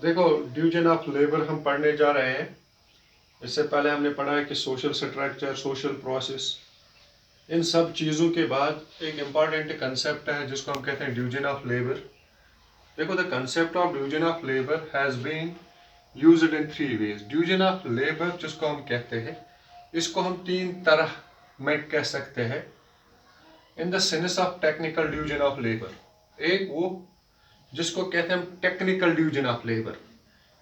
देखो, division of labour हम पढ़ने जा रहे हैं। इससे पहले हमने पढ़ा है कि सोशल स्ट्रक्चर, सोशल प्रोसेस, इन सब चीज़ों के बाद एक इम्पॉर्टेंट कंसेप्ट है जिसको हम कहते हैं डिवीजन ऑफ लेबर। देखो, the concept of division of labour has been used in 3 ways. Division of labour जिसको हम कहते हैं, इसको हम 3 तरह में कह सकते हैं in the sense of technical division of labour. एक वो जिसको कहते हैं हम technical division of labour,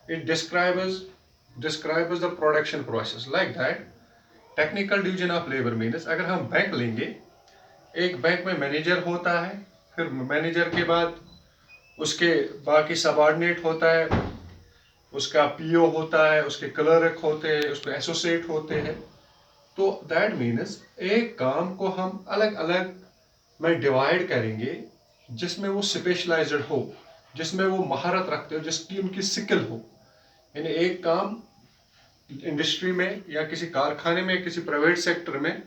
it describes the production process like that. Technical division of labour means, अगर हम बैंक लेंगे, एक बैंक में मैनेजर होता है, फिर मैनेजर के बाद उसके बाकी सबऑर्डिनेट होता है, उसका पीओ होता है, उसके क्लर्क होते हैं, उसके एसोसिएट होते हैं। तो दैट मीन्स एक काम को हम अलग अलग में डिवाइड करेंगे जिसमें वो स्पेशलाइज्ड हो, जिसमें वो महारत रखते हो, जिसकी उनकी स्किल हो। यानी एक काम इंडस्ट्री में या किसी कारखाने में, किसी प्राइवेट सेक्टर में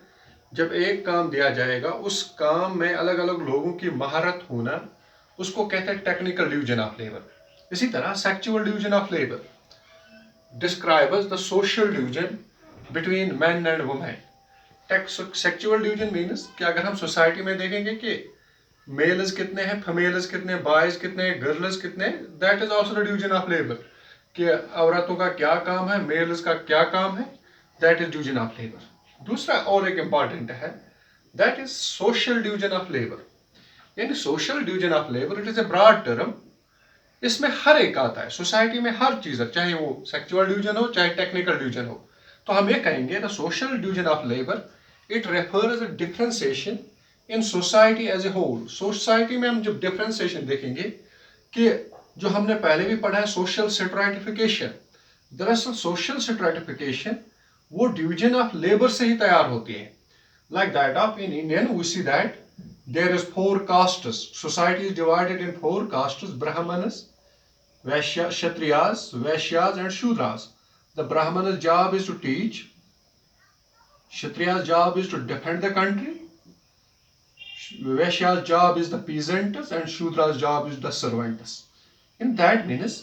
जब एक काम दिया जाएगा, उस काम में अलग अलग लोगों की महारत होना, उसको कहते हैं टेक्निकल डिवीजन ऑफ लेबर। इसी तरह sexual division of labour describes the social division between man and women. Sexual division means कि अगर हम सोसाइटी में देखेंगे कि मेल्स कितने हैं, फीमेल्स कितने, बॉयज कितने, गर्ल्स कितने, that is also the division of labour. कि औरतों का क्या काम है, मेल्स का क्या काम है, that is division of labour. दूसरा और एक इंपॉर्टेंट है, that is social division of labour. यानी social division of labour it is a broad term. इसमें हर एक आता है, सोसाइटी में हर चीज है, चाहे वो सेक्चुअल डिवीजन हो, चाहे टेक्निकल डिवीजन हो। तो हम ये कहेंगे the social division of labour it refers a differentiation in society as a whole. Society में हम जब डिफरेंशिएशन देखेंगे कि जो हमने पहले भी पढ़ा है सोशल स्ट्रैटिफिकेशन, दरअसल सोशल स्ट्रैटिफिकेशन वो डिवीजन ऑफ लेबर से ही तैयार होती है। Like that of in Indian we see that there is 4 castes. Society is divided in 4 castes: Brahmanas, Vaishya, Kshatriyas, Vaishyas and Shudras. The Brahmanas' job is to teach, Kshatriya's job is to defend the country, Vaishya's job is the peasants, and Shudra's job is the servants. In that means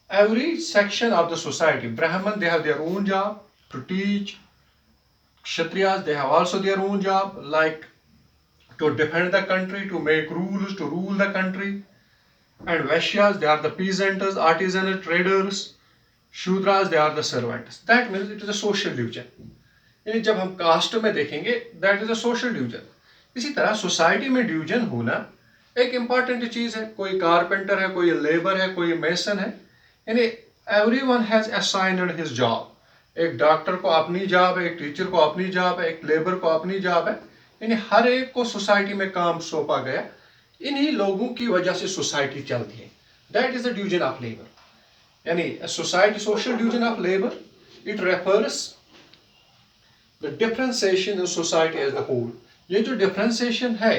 every section of the society, Brahman they have their own job to teach, Kshatriyas they have also their own job like to defend the country, to make rules, to rule the country, and Vaishyas they are the peasants, artisans, traders, Shudras they are the servants. That means it is a social division. यानी जब हम cast में देखेंगे that is a social division. इसी तरह society में division होना एक इंपॉर्टेंट चीज है। कोई कारपेंटर है, कोई लेबर है, कोई मेसन है, यानी everyone has assigned his job. एक डॉक्टर को अपनी जॉब है, एक टीचर को अपनी जॉब है, एक लेबर को अपनी जॉब है, यानी हर एक को सोसाइटी में काम सौंपा गया। इन्हीं लोगों की वजह से सोसाइटी चलती है। That is the division of labour. यानी society social division of labour it refers the differentiation in society as the whole. ये जो डिफरेंशिएशन है,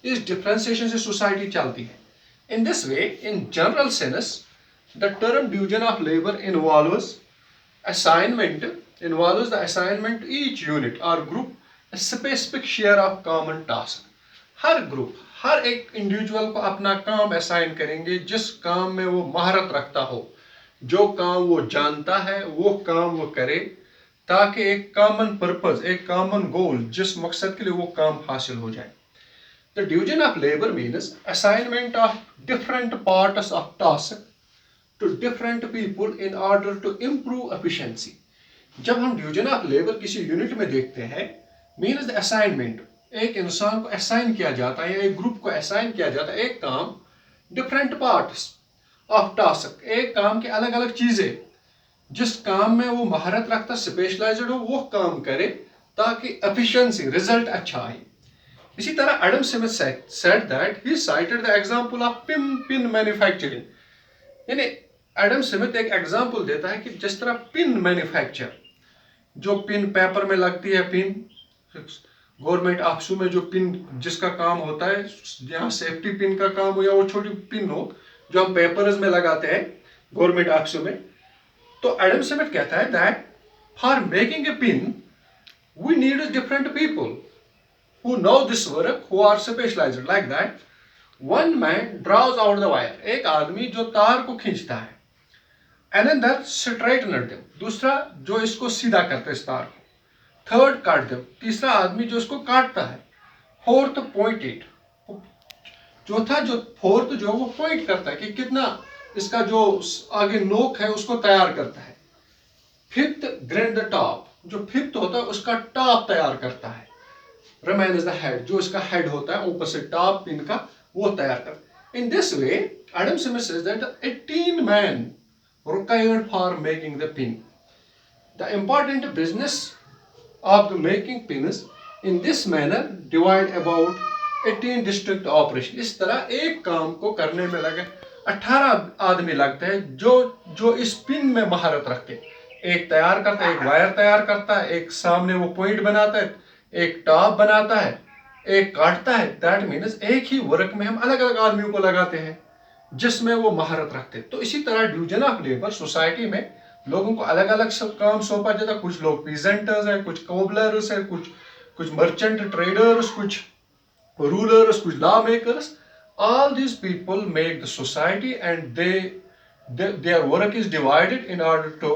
इस डिफरेंशिएशन से सोसाइटी चलती है। In this way, in general sense, the term division of labour involves the assignment each unit और group a specific share of common task. हर group, हर एक इंडिविजुअल को अपना काम असाइन करेंगे जिस काम में वो महारत रखता हो, जो काम वो जानता है वो काम वो करे, ताकि एक कॉमन पर्पस, एक कॉमन गोल, जिस मकसद के लिए वो काम हासिल हो जाए। The division of labour means assignment of different parts of task to different people in order to improve efficiency. जब हम डिवीजन ऑफ लेबर किसी यूनिट में देखते हैं, मीन्स द असाइनमेंट, एक इंसान को असाइन किया जाता है, एक ग्रुप को असाइन किया जाता है एक काम, डिफरेंट पार्ट्स ऑफ टास्क, एक काम के अलग अलग चीजें, जिस काम में वो महारत रखता, स्पेशलाइज्ड हो, वो काम करे ताकि एफिशिएंसी, रिजल्ट अच्छा आए। इसी तरह Adam Smith said that he cited the example of pin manufacturing. यानी एडम स्मिथ एक एग्जांपल देता है कि जिस तरह पिन मैन्युफैक्चर, जो पिन पेपर में लगती है, पिन गवर्नमेंट ऑफिसों में जो पिन जिसका काम होता है, यहाँ सेफ्टी पिन का काम हो या वो छोटी पिन हो जो हम पेपर्स में लगाते हैं गवर्नमेंट ऑफिसों में, तो एडम स्मिथ कहता है that for making a pin we need different people who know this work, who are specialized like that. One man draws out the wire. एक आदमी जो तार को खींचता है, अनदर स्ट्राइटनर देम, दूसरा जो इसको सीधा करता है इस तार को, थर्ड काट देम, तीसरा आदमी जो इसको काटता है, फोर्थ पॉइंट इट, चौथा जो फोर्थ जो वो पॉइंट करता है कि कितना इसका जो आगे नोक है उसको तैयार करता है, फिफ्थ ग्राइंड द टॉप, जो फिफ्थ होता है उसका टॉप तैयार करता है, रिमेन इज द हेड, जो इसका हेड होता है ऊपर से टॉप पिन का वो तैयार करता है। In this way Adam Smith says that 18 men required for making the pin. The important business of the making pins in this manner divide about 18 distinct operation. इस तरह एक काम को करने में लगे 18 आदमी लगते हैं जो जो इस पिन में महारत रखते हैं। एक तैयार करता है, एक वायर तैयार करता है, एक सामने वो पॉइंट बनाता है, एक टॉप बनाता है, एक काटता है। दैट मीन्स एक ही वर्क में हम अलग अलग आदमियों को लगाते हैं जिसमें वो महारत रखते हैं। तो इसी तरह डिवीजन ऑफ लेबर सोसाइटी में लोगों को अलग अलग सब काम सौंपा जाता है। कुछ लोग पीजेंटर्स हैं, कुछ कोबलर्स हैं, कुछ मर्चेंट ट्रेडर्स, कुछ रूलर्स, कुछ law makers. All these people make the society and their work is divided in order to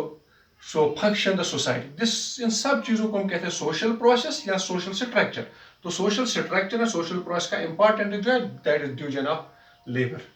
so function the society. This इन सब चीजों को हम कहते हैं सोशल प्रोसेस या सोशल स्ट्रक्चर। तो सोशल स्ट्रक्चर और सोशल प्रोसेस का इंपॉर्टेंट जो है that is division of labour.